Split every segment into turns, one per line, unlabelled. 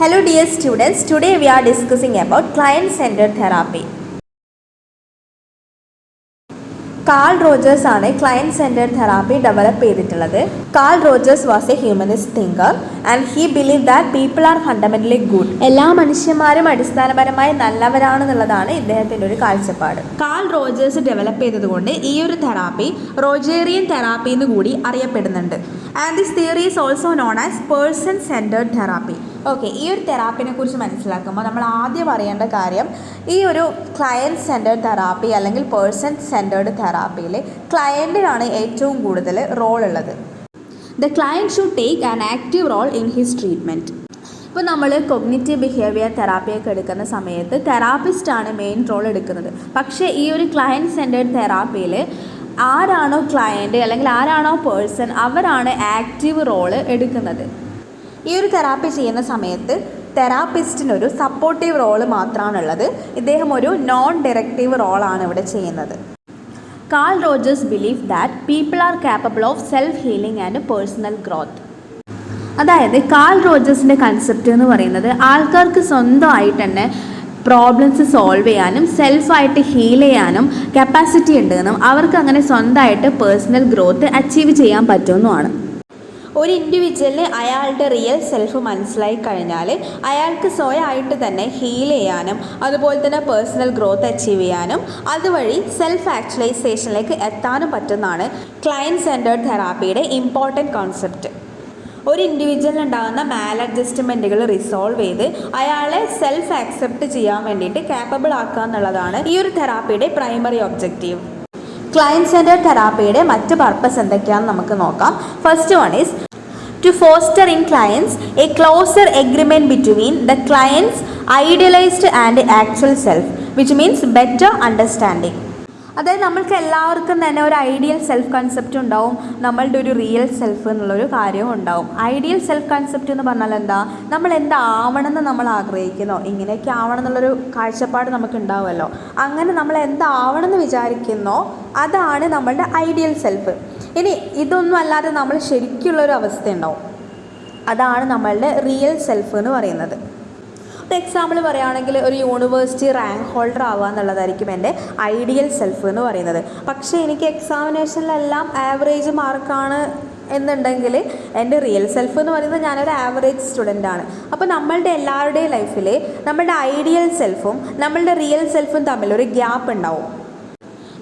Hello dear students, today we are discussing about client-centered therapy. Call Rogers ആണ് client centred therapy develop ചെയ്തിട്ടുള്ളത്. Call Rogers was A humanist thinker and he believe that people are fundamentally good. എല്ലാ മനുഷ്യന്മാരും അടിസ്ഥാനപരമായി നല്ലവരാണെന്നുള്ളതാണ് ഇദ്ദേഹത്തിൻ്റെ ഒരു കാഴ്ചപ്പാട്. Call Rogers develop ചെയ്തതുകൊണ്ട് ഈ ഒരു തെറാപ്പി റോജേറിയൻ തെറാപ്പി എന്ന് കൂടി അറിയപ്പെടുന്നുണ്ട്. And this theory is also known as person centred therapy. Okay, ഈ ഒരു തെറാപ്പിനെ കുറിച്ച് മനസ്സിലാക്കുമ്പോൾ നമ്മൾ ആദ്യം അറിയേണ്ട കാര്യം, ഈ ഒരു ക്ലയൻറ്റ് സെൻറ്റേഡ് തെറാപ്പി അല്ലെങ്കിൽ പേഴ്സൺ സെൻറ്റേഡ് തെറാപ്പിയിൽ ക്ലയൻറ്റിനാണ് ഏറ്റവും കൂടുതൽ റോൾ ഉള്ളത്. The client should take an active role in his treatment. ഇപ്പോൾ നമ്മൾ കൊഗ്നിറ്റീവ് ബിഹേവിയർ തെറാപ്പിയൊക്കെ എടുക്കുന്ന സമയത്ത് തെറാപ്പിസ്റ്റാണ് മെയിൻ റോൾ എടുക്കുന്നത്. പക്ഷേ ഈ ഒരു ക്ലയൻറ്റ് സെൻറ്റേഡ് തെറാപ്പിയിൽ ആരാണോ ക്ലയൻറ്റ് അല്ലെങ്കിൽ ആരാണോ പേഴ്സൺ, അവരാണ് ആക്റ്റീവ് റോള് എടുക്കുന്നത്. ഈ ഒരു തെറാപ്പി ചെയ്യുന്ന സമയത്ത് തെറാപ്പിസ്റ്റിനൊരു സപ്പോർട്ടീവ് റോള് മാത്രമാണുള്ളത്. ഇദ്ദേഹം ഒരു നോൺ ഡയറക്റ്റീവ് റോളാണ് ഇവിടെ ചെയ്യുന്നത്. Call Rogers believe that people are capable of self healing and personal growth. അതായത് കാൾ റോജേഴ്സിൻ്റെ കൺസെപ്റ്റ് എന്ന് പറയുന്നത് ആൾക്കാർക്ക് സ്വന്തമായിട്ട് തന്നെ പ്രോബ്ലംസ് സോൾവ് ചെയ്യാനും സെൽഫായിട്ട് ഹീൽ ചെയ്യാനും കപ്പാസിറ്റി ഉണ്ടെന്നും അവർക്ക് അങ്ങനെ സ്വന്തമായിട്ട് പേഴ്സണൽ ഗ്രോത്ത് അച്ചീവ് ചെയ്യാൻ പറ്റുമെന്നുമാണ്. ഒരു ഇൻഡിവിജ്വലിന് അയാളുടെ റിയൽ സെൽഫ് മനസ്സിലായി കഴിഞ്ഞാൽ അയാൾക്ക് സ്വയമായിട്ട് തന്നെ ഹീൽ ചെയ്യാനും അതുപോലെ തന്നെ പേഴ്സണൽ ഗ്രോത്ത് അച്ചീവ് ചെയ്യാനും അതുവഴി സെൽഫ് ആക്ച്വലൈസേഷനിലേക്ക് എത്താനും പറ്റുന്നതാണ് ക്ലയൻറ്റ് സെൻറ്റേഡ് തെറാപ്പിയുടെ ഇമ്പോർട്ടൻറ്റ് കോൺസെപ്റ്റ്. ഒരു ഇൻഡിവിജ്വലിനുണ്ടാകുന്ന മാലഡ്ജസ്റ്റ്മെൻറ്റുകൾ റിസോൾവ് ചെയ്ത് അയാളെ സെൽഫ് ആക്സെപ്റ്റ് ചെയ്യാൻ വേണ്ടിയിട്ട് കാപ്പബിൾ ആക്കുക എന്നുള്ളതാണ് ഈ ഒരു തെറാപ്പിയുടെ പ്രൈമറി ഒബ്ജക്റ്റീവ്. ക്ലയൻറ്റ് സെൻറ്റേഡ് തെറാപ്പിയുടെ മറ്റ് പർപ്പസ് എന്തൊക്കെയാണെന്ന് നമുക്ക് നോക്കാം. First one is to foster in clients a closer agreement between the client's idealized and actual self, which means better understanding. അതായത് നമ്മൾക്ക് എല്ലാവർക്കും തന്നെ ഒരു ഐഡിയൽ സെൽഫ് കൺസെപ്റ്റ് ഉണ്ടാവും, നമ്മളുടെ ഒരു റിയൽ സെൽഫ് എന്നുള്ളൊരു കാര്യവും ഉണ്ടാവും. ഐഡിയൽ സെൽഫ് കൺസെപ്റ്റ് എന്ന് പറഞ്ഞാൽ എന്താ, നമ്മൾ എന്താവണമെന്ന് നമ്മൾ ആഗ്രഹിക്കുന്നോ, ഇങ്ങനെയൊക്കെ ആവണം എന്നുള്ളൊരു കാഴ്ചപ്പാട് നമുക്ക് ഉണ്ടാവുമല്ലോ. അങ്ങനെ നമ്മൾ എന്താവണമെന്ന് വിചാരിക്കുന്നോ അതാണ് നമ്മളുടെ ഐഡിയൽ സെൽഫ്. ഇനി ഇതൊന്നും അല്ലാതെ നമ്മൾ ശരിക്കുള്ളൊരു അവസ്ഥ ഉണ്ടാവും, അതാണ് നമ്മളുടെ റിയൽ സെൽഫ് എന്ന് പറയുന്നത്. ഒരു എക്സാമ്പിൾ പറയുകയാണെങ്കിൽ ഒരു യൂണിവേഴ്സിറ്റി റാങ്ക് ഹോൾഡർ ആവുക എന്നുള്ളതായിരിക്കും എൻ്റെ ഐഡിയൽ സെൽഫ് എന്ന് പറയുന്നത്. പക്ഷേ എനിക്ക് എക്സാമിനേഷനിലെല്ലാം ആവറേജ് മാർക്കാണ് എന്നുണ്ടെങ്കിൽ എൻ്റെ റിയൽ സെൽഫ് എന്ന് പറയുന്നത് ഞാനൊരു ആവറേജ് സ്റ്റുഡൻ്റാണ്. അപ്പോൾ നമ്മളുടെ എല്ലാവരുടെയും ലൈഫിൽ നമ്മളുടെ ഐഡിയൽ സെൽഫും നമ്മളുടെ റിയൽ സെൽഫും തമ്മിലൊരു ഗ്യാപ്പ് ഉണ്ടാവും.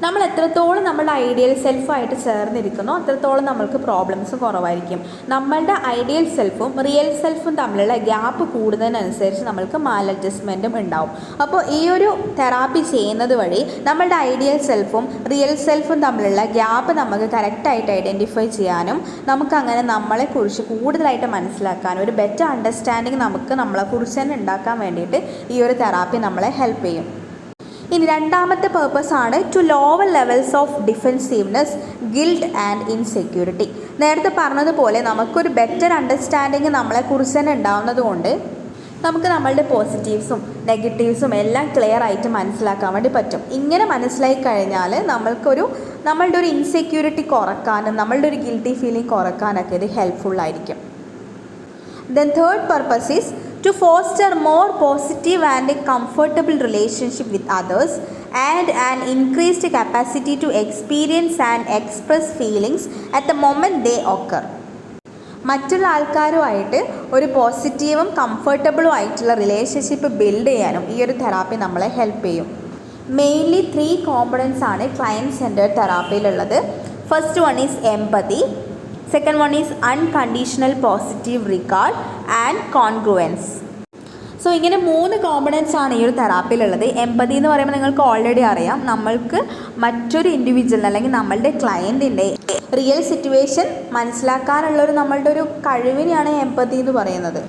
നമ്മൾ എത്രത്തോളം നമ്മളുടെ ഐഡിയൽ സെൽഫായിട്ട് ചേർന്നിരിക്കുന്നോ അത്രത്തോളം നമ്മൾക്ക് പ്രോബ്ലംസ് കുറവായിരിക്കും. നമ്മളുടെ ഐഡിയൽ സെൽഫും റിയൽ സെൽഫും തമ്മിലുള്ള ഗ്യാപ്പ് കൂടുന്നതിനനുസരിച്ച് നമ്മൾക്ക് മാലഡ്ജസ്റ്റ്മെൻറ്റും ഉണ്ടാവും. അപ്പോൾ ഈ ഒരു തെറാപ്പി ചെയ്യുന്നത് വഴി നമ്മളുടെ ഐഡിയൽ സെൽഫും റിയൽ സെൽഫും തമ്മിലുള്ള ഗ്യാപ്പ് നമുക്ക് കറക്റ്റായിട്ട് ഐഡൻറ്റിഫൈ ചെയ്യാനും നമുക്കങ്ങനെ നമ്മളെക്കുറിച്ച് കൂടുതലായിട്ട് മനസ്സിലാക്കാനും ഒരു ബെറ്റർ അണ്ടർസ്റ്റാൻഡിങ് നമുക്ക് നമ്മളെക്കുറിച്ച് തന്നെ ഉണ്ടാക്കാൻ വേണ്ടിയിട്ട് ഈ ഒരു തെറാപ്പി നമ്മളെ ഹെൽപ്പ് ചെയ്യും. ഇനി രണ്ടാമത്തെ പേർപ്പസാണ് to lower levels of defensiveness, guilt and insecurity. നേരത്തെ പറഞ്ഞതുപോലെ നമുക്കൊരു ബെറ്റർ അണ്ടർസ്റ്റാൻഡിങ് നമ്മളെക്കുറിച്ച് തന്നെ ഉണ്ടാവുന്നത് കൊണ്ട് നമുക്ക് നമ്മളുടെ പോസിറ്റീവ്സും നെഗറ്റീവ്സും എല്ലാം ക്ലിയർ ആയിട്ട് മനസ്സിലാക്കാൻ വേണ്ടി പറ്റും. ഇങ്ങനെ മനസ്സിലായി കഴിഞ്ഞാൽ നമ്മളുടെ ഒരു ഇൻസെക്യൂരിറ്റി കുറക്കാനും നമ്മളുടെ ഒരു ഗിൽറ്റി ഫീലിംഗ് കുറക്കാനൊക്കെ ഇത് ഹെൽപ്ഫുള്ളായിരിക്കും. Then third purpose is to foster more positive and comfortable relationship with others and an increased capacity to experience and express feelings at the moment they occur. മറ്റുള്ള ആൾക്കാരുമായിട്ട് ഒരു പോസിറ്റീവും കംഫർട്ടബിളും ആയിട്ടുള്ള റിലേഷൻഷിപ്പ് ബിൽഡ് ചെയ്യാനും ഈ ഒരു തെറാപ്പി നമ്മളെ ഹെൽപ്പ് ചെയ്യും. മെയിൻലി 3 കോമ്പണൻസ് ആണ് ക്ലയൻറ്റ് സെൻറ്റേഡ് തെറാപ്പിയിലുള്ളത്. First one is empathy, second one is unconditional positive regard and congruence. So ഇങ്ങനെ 3 കോമ്പണൻസ് ആണ് ഈ ഒരു തെറാപ്പിയിലുള്ളത്. എംപതി എന്ന് പറയുമ്പോൾ നിങ്ങൾക്ക് ഓൾറെഡി അറിയാം, നമ്മൾക്ക് മറ്റൊരു ഇൻഡിവിജ്വൽ അല്ലെങ്കിൽ നമ്മളുടെ ക്ലയൻറ്റിൻ്റെ റിയൽ സിറ്റുവേഷൻ മനസ്സിലാക്കാനുള്ളൊരു നമ്മളുടെ ഒരു കഴിവിനെയാണ് എംപതി എന്ന് പറയുന്നത്.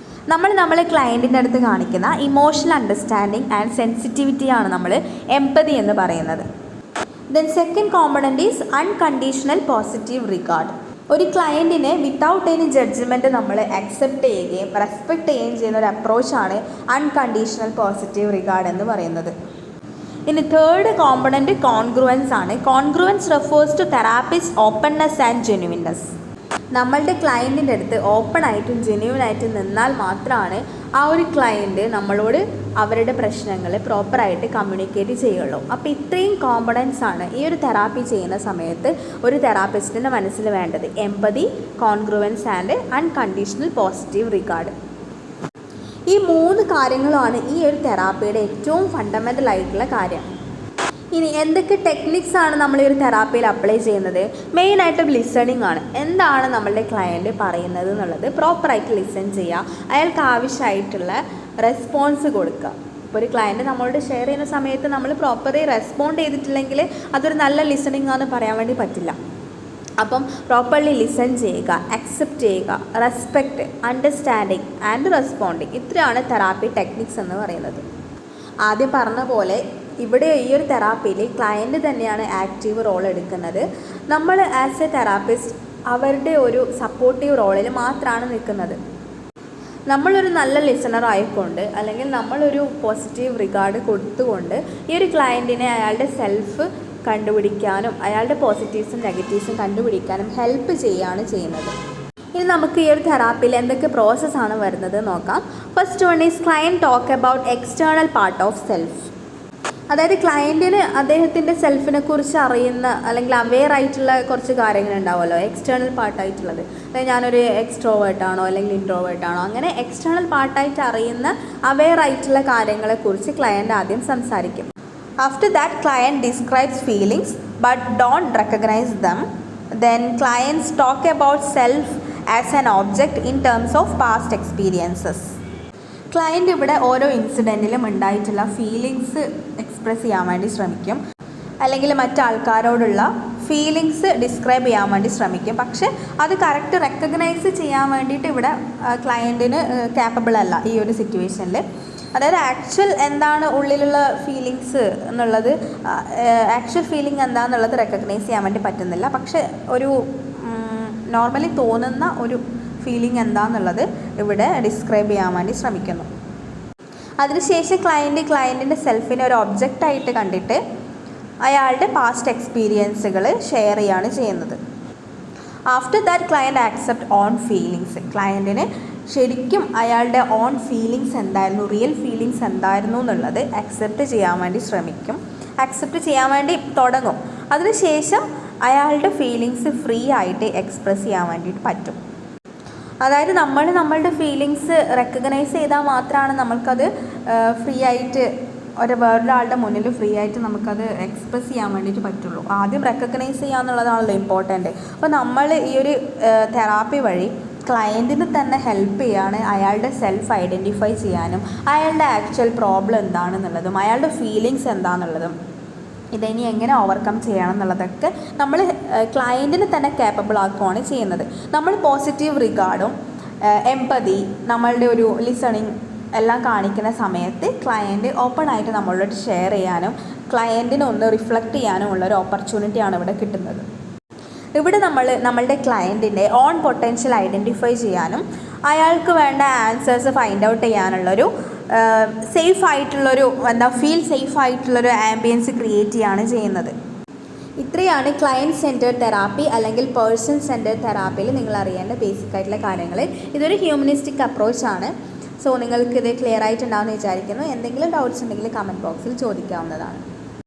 നമ്മളെ ക്ലയൻറ്റിൻ്റെ അടുത്ത് കാണിക്കുന്ന ഇമോഷണൽ അണ്ടർസ്റ്റാൻഡിങ് ആൻഡ് സെൻസിറ്റിവിറ്റിയാണ് നമ്മൾ എംപതി എന്ന് പറയുന്നത്. Then second component is unconditional positive regard. ഒരു ക്ലയൻറ്റിനെ വിത്തൗട്ട് എനി ജഡ്ജ്മെൻറ്റ് നമ്മൾ അക്സെപ്റ്റ് ചെയ്യുകയും റെസ്പെക്റ്റ് ചെയ്യുകയും ചെയ്യുന്ന ഒരു അപ്രോച്ചാണ് അൺകണ്ടീഷണൽ പോസിറ്റീവ് റിഗാർഡ് എന്ന് പറയുന്നത്. ഇനി തേർഡ് കോമ്പണൻറ്റ് കോൺഗ്രുവൻസ് ആണ്. Congruence refers to therapist openness and genuineness. നമ്മളുടെ ക്ലയൻറ്റിൻ്റെ അടുത്ത് ഓപ്പൺ ആയിട്ടും ജെന്യുവൻ ആയിട്ടും നിന്നാൽ മാത്രമാണ് ആ ഒരു ക്ലയൻറ്റ് നമ്മളോട് അവരുടെ പ്രശ്നങ്ങൾ പ്രോപ്പറായിട്ട് കമ്മ്യൂണിക്കേറ്റ് ചെയ്യുള്ളൂ. അപ്പോൾ ഇത്രയും കോമ്പണൻസ് ആണ് ഈ ഒരു തെറാപ്പി ചെയ്യുന്ന സമയത്ത് ഒരു തെറാപ്പിസ്റ്റിൻ്റെ മനസ്സിൽ വേണ്ടത്. Empathy, congruence and unconditional positive regard. ഈ 3 കാര്യങ്ങളാണ് ഈ ഒരു തെറാപ്പിയുടെ ഏറ്റവും ഫണ്ടമെൻ്റൽ ആയിട്ടുള്ള കാര്യം. ഇനി എന്തൊക്കെ ടെക്നിക്സ് ആണ് നമ്മൾ ഈ ഒരു തെറാപ്പിയിൽ അപ്ലൈ ചെയ്യുന്നത്? മെയിനായിട്ട് ലിസണിങ് ആണ്. എന്താണ് നമ്മളുടെ ക്ലയൻറ്റ് പറയുന്നത് എന്നുള്ളത് പ്രോപ്പറായിട്ട് ലിസൺ ചെയ്യുക, അയാൾക്ക് ആവശ്യമായിട്ടുള്ള റെസ്പോൺസ് കൊടുക്കുക. ഇപ്പോൾ ഒരു ക്ലയൻറ്റ് നമ്മളോട് ഷെയർ ചെയ്യുന്ന സമയത്ത് നമ്മൾ പ്രോപ്പറായി റെസ്പോണ്ട് ചെയ്തിട്ടില്ലെങ്കിൽ അതൊരു നല്ല ലിസണിങ് ആണെന്ന് പറയാൻ വേണ്ടി പറ്റില്ല. അപ്പം പ്രോപ്പർലി ലിസൺ ചെയ്യുക, അക്സെപ്റ്റ് ചെയ്യുക, റെസ്പെക്റ്റ്, അണ്ടർസ്റ്റാൻഡിങ് ആൻഡ് റെസ്പോണ്ടിങ്. ഇത്രയാണ് തെറാപ്പി ടെക്നിക്സ് എന്ന് പറയുന്നത്. ആദ്യം പറഞ്ഞ പോലെ ഇവിടെ ഈ ഒരു തെറാപ്പിയിൽ ക്ലയൻറ്റ് തന്നെയാണ് ആക്റ്റീവ് റോൾ എടുക്കുന്നത്. നമ്മൾ ആസ് എ തെറാപ്പിസ്റ്റ് അവരുടെ ഒരു സപ്പോർട്ടീവ് റോളിൽ മാത്രമാണ് നിൽക്കുന്നത്. നമ്മളൊരു നല്ല ലിസണർ ആയിക്കൊണ്ട് അല്ലെങ്കിൽ നമ്മളൊരു പോസിറ്റീവ് റിഗാർഡ് കൊടുത്തുകൊണ്ട് ഈ ഒരു ക്ലയൻറ്റിനെ അയാളുടെ സെൽഫ് കണ്ടുപിടിക്കാനും അയാളുടെ പോസിറ്റീവ്സും നെഗറ്റീവ്സും കണ്ടുപിടിക്കാനും ഹെൽപ്പ് ചെയ്യുകയാണ് ചെയ്യുന്നത്. ഇനി നമുക്ക് ഈ ഒരു തെറാപ്പിയിൽ എന്തൊക്കെ പ്രോസസ്സാണ് വരുന്നത് നോക്കാം. First one is client talk about external part of self. അതായത് ക്ലയൻറ്റിന് അദ്ദേഹത്തിൻ്റെ സെൽഫിനെ കുറിച്ച് അറിയുന്ന അല്ലെങ്കിൽ അവെയർ ആയിട്ടുള്ള കുറച്ച് കാര്യങ്ങളുണ്ടാവുമല്ലോ, എക്സ്റ്റേണൽ പാർട്ടായിട്ടുള്ളത്. അതായത് ഞാനൊരു എക്സ്ട്രോവേർട്ടാണോ അല്ലെങ്കിൽ ഇൻട്രോവേർട്ടാണോ, അങ്ങനെ എക്സ്റ്റേണൽ പാർട്ടായിട്ട് അറിയുന്ന അവെയർ ആയിട്ടുള്ള കാര്യങ്ങളെക്കുറിച്ച് ക്ലയൻറ്റ് ആദ്യം സംസാരിക്കും. After that, client describes feelings but don't recognize them. Then clients talk about self as an object in terms of past experiences. Client ഇവിടെ ഓരോ ഇൻസിഡൻറ്റിലും ഉണ്ടായിട്ടുള്ള ഫീലിങ്സ് എക്സ്പ്രസ് ചെയ്യാൻ വേണ്ടി ശ്രമിക്കും, അല്ലെങ്കിൽ മറ്റാൾക്കാരോടുള്ള ഫീലിങ്സ് ഡിസ്ക്രൈബ് ചെയ്യാൻ വേണ്ടി ശ്രമിക്കും. പക്ഷേ അത് കറക്റ്റ് റെക്കഗ്നൈസ് ചെയ്യാൻ വേണ്ടിയിട്ട് ഇവിടെ ക്ലയൻറ്റിന് ക്യാപ്പബിൾ അല്ല ഈ ഒരു സിറ്റുവേഷനിൽ. അതായത് ആക്ച്വൽ എന്താണ് ഉള്ളിലുള്ള ഫീലിങ്സ് എന്നുള്ളത്, ആക്ച്വൽ ഫീലിംഗ് എന്താണെന്നുള്ളത് റെക്കഗ്നൈസ് ചെയ്യാൻ വേണ്ടി പറ്റുന്നില്ല. പക്ഷേ ഒരു നോർമലി തോന്നുന്ന ഒരു ഫീലിംഗ് എന്താണെന്നുള്ളത് ഇവിടെ ഡിസ്ക്രൈബ് ചെയ്യാൻ വേണ്ടി ശ്രമിക്കുന്നു. അതിനുശേഷം ക്ലയൻറ്റിൻ്റെ സെൽഫിനെ ഒരു ഒബ്ജക്റ്റായിട്ട് കണ്ടിട്ട് അയാളുടെ പാസ്റ്റ് എക്സ്പീരിയൻസുകൾ ഷെയർ ചെയ്യാണ് ചെയ്യുന്നത്. After that client accept own feelings. ക്ലയൻറ്റിന് ശരിക്കും അയാളുടെ ഓൺ ഫീലിങ്സ് എന്തായിരുന്നു, റിയൽ ഫീലിങ്സ് എന്തായിരുന്നു എന്നുള്ളത് അക്സെപ്റ്റ് ചെയ്യാൻ വേണ്ടി ശ്രമിക്കും, അക്സെപ്റ്റ് ചെയ്യാൻ വേണ്ടി തുടങ്ങും. അതിനുശേഷം അയാളുടെ ഫീലിങ്സ് ഫ്രീ ആയിട്ട് എക്സ്പ്രസ് ചെയ്യാൻ വേണ്ടിയിട്ട് പറ്റും. അതായത് നമ്മളുടെ ഫീലിങ്സ് റെക്കഗ്നൈസ് ചെയ്താൽ മാത്രമാണ് നമ്മൾക്കത് ഫ്രീ ആയിട്ട് വേറൊരാളുടെ മുന്നിൽ ഫ്രീ ആയിട്ട് നമുക്കത് എക്സ്പ്രസ് ചെയ്യാൻ വേണ്ടിയിട്ട് പറ്റുള്ളൂ. ആദ്യം റെക്കഗ്നൈസ് ചെയ്യുക എന്നുള്ളതാണല്ലോ ഇമ്പോർട്ടൻറ്റ്. അപ്പോൾ നമ്മൾ ഈ ഒരു തെറാപ്പി വഴി ക്ലയൻറ്റിന് തന്നെ ഹെൽപ്പ് ചെയ്യാണ് അയാളുടെ സെൽഫ് ഐഡൻറ്റിഫൈ ചെയ്യാനും അയാളുടെ ആക്ച്വൽ പ്രോബ്ലം എന്താണെന്നുള്ളതും അയാളുടെ ഫീലിങ്സ് എന്താണെന്നുള്ളതും ഇതിനി എങ്ങനെ ഓവർകം ചെയ്യണം എന്നുള്ളതൊക്കെ നമ്മൾ ക്ലയൻറ്റിന് തന്നെ കേപ്പബിൾ ആക്കുകയാണ് ചെയ്യുന്നത്. നമ്മൾ പോസിറ്റീവ് റിഗാർഡും എംപതി, നമ്മളുടെ ഒരു ലിസണിങ് എല്ലാം കാണിക്കുന്ന സമയത്ത് ക്ലയൻറ്റ് ഓപ്പൺ ആയിട്ട് നമ്മളോട് ഷെയർ ചെയ്യാനും ക്ലയൻറ്റിനെ ഒന്ന് റിഫ്ലക്റ്റ് ചെയ്യാനും ഉള്ളൊരു ഓപ്പർച്യൂണിറ്റിയാണ് ഇവിടെ കിട്ടുന്നത്. ഇവിടെ നമ്മളുടെ ക്ലയൻറ്റിൻ്റെ ഓൺ പൊട്ടൻഷ്യൽ ഐഡൻറ്റിഫൈ ചെയ്യാനും അയാൾക്ക് വേണ്ട ആൻസേഴ്സ് ഫൈൻഡ് ഔട്ട് ചെയ്യാനുള്ളൊരു സേഫ് ആയിട്ടുള്ളൊരു ഫീൽ സേഫ് ആയിട്ടുള്ളൊരു ആംബിയൻസ് ക്രിയേറ്റ് ചെയ്യാണ് ചെയ്യുന്നത്. ഇത്രയാണ് ക്ലയൻറ്റ് സെൻറ്റേർഡ് തെറാപ്പി അല്ലെങ്കിൽ പേഴ്സൺ സെൻറ്റേർഡ് തെറാപ്പിയിൽ നിങ്ങൾ അറിയേണ്ട ബേസിക് ആയിട്ടുള്ള കാര്യങ്ങൾ. ഇതൊരു ഹ്യൂമനിസ്റ്റിക് അപ്രോച്ചാണ്. സോ നിങ്ങൾക്കിത് ക്ലിയർ ആയിട്ടുണ്ടാവുമെന്ന് വിചാരിക്കുന്നു. എന്തെങ്കിലും ഡൗട്ട്സ് ഉണ്ടെങ്കിൽ കമൻറ്റ് ബോക്സിൽ ചോദിക്കാവുന്നതാണ്.